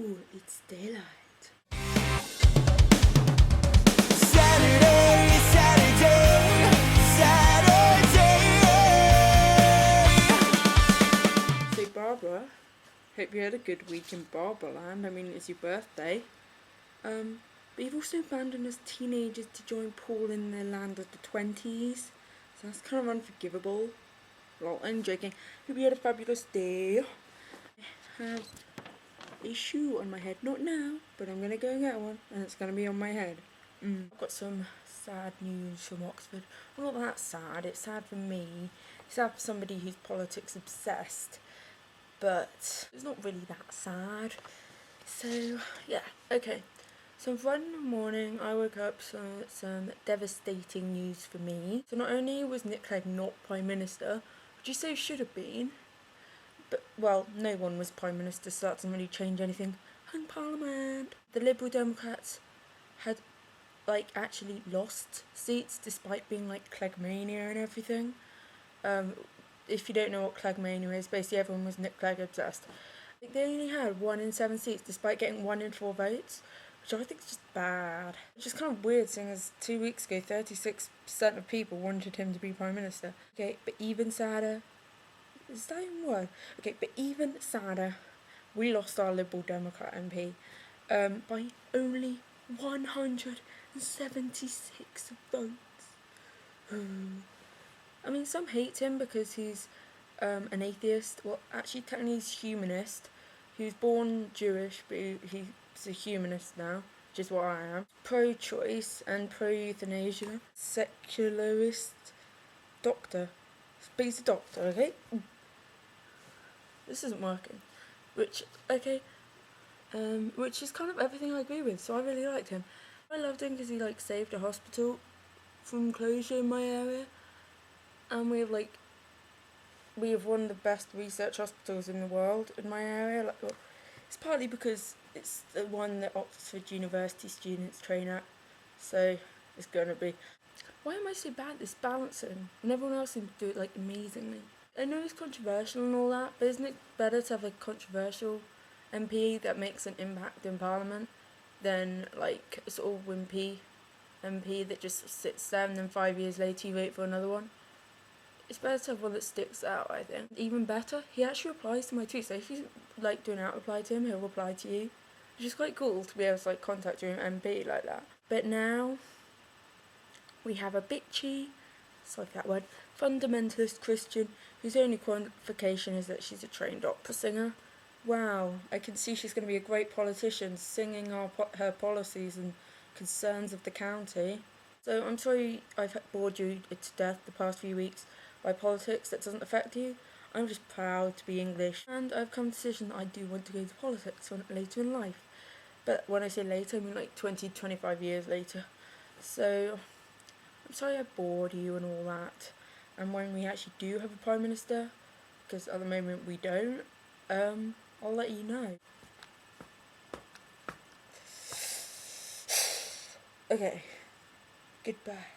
Ooh, it's daylight. Saturday, Saturday, Saturday. So Barbara, hope you had a good week in Barberland. I mean, it's your birthday. But you've also abandoned us teenagers to join Paul in the land of the 20s. So that's kind of unforgivable. Well, I'm joking. Hope you had a fabulous day. I have a shoe on my head. Not now, but I'm going to go and get one. And it's going to be on my head. I've got some sad news from Oxford. Well, not that sad. It's sad for me. It's sad for somebody who's politics obsessed. But it's not really that sad. So, yeah, okay. So Friday morning I woke up to some devastating news for me. So not only was Nick Clegg not Prime Minister, which he so should have been, but, well, no one was Prime Minister, so that doesn't really change anything. In Parliament, the Liberal Democrats had, actually lost seats despite being, Cleggmania and everything. If you don't know what Cleggmania is, basically everyone was Nick Clegg obsessed. They only had 1 in 7 seats despite getting 1 in 4 votes, which I think is just bad. Which is kind of weird, seeing as 2 weeks ago 36% of people wanted him to be Prime Minister. Okay, but even sadder, is that even a word? Okay, but even sadder, we lost our Liberal Democrat MP by only 176 votes. I mean, some hate him because he's an atheist. Well, actually, technically he's humanist. He was born Jewish, but he's a humanist now, which is what I am. Pro-choice and pro-euthanasia. Secularist doctor. But he's a doctor, okay? This isn't working. Which is kind of everything I agree with, so I really liked him. I loved him because he, saved a hospital from closure in my area. And we have one of the best research hospitals in the world in my area. It's partly because it's the one that Oxford University students train at, so it's gonna be. Why am I so bad at this balancing when everyone else seems to do it amazingly? I know it's controversial and all that, but isn't it better to have a controversial MP that makes an impact in Parliament than a sort of wimpy MP that just sits there and then 5 years later you vote for another one? It's better to have one that sticks out, I think. Even better, he actually replies to my tweets. So if you do an out-reply to him, he'll reply to you. Which is quite cool to be able to contact your MP like that. But now, we have a bitchy, sorry for that word, fundamentalist Christian whose only qualification is that she's a trained opera singer. Wow, I can see she's going to be a great politician, singing her policies and concerns of the county. So I'm sorry I've bored you to death the past few weeks by politics that doesn't affect you. I'm just proud to be English, and I've come to the decision that I do want to go into politics later in life. But when I say later, I mean 20, 25 years later. So I'm sorry I bored you and all that. And when we actually do have a Prime Minister, because at the moment we don't, I'll let you know. Okay, goodbye.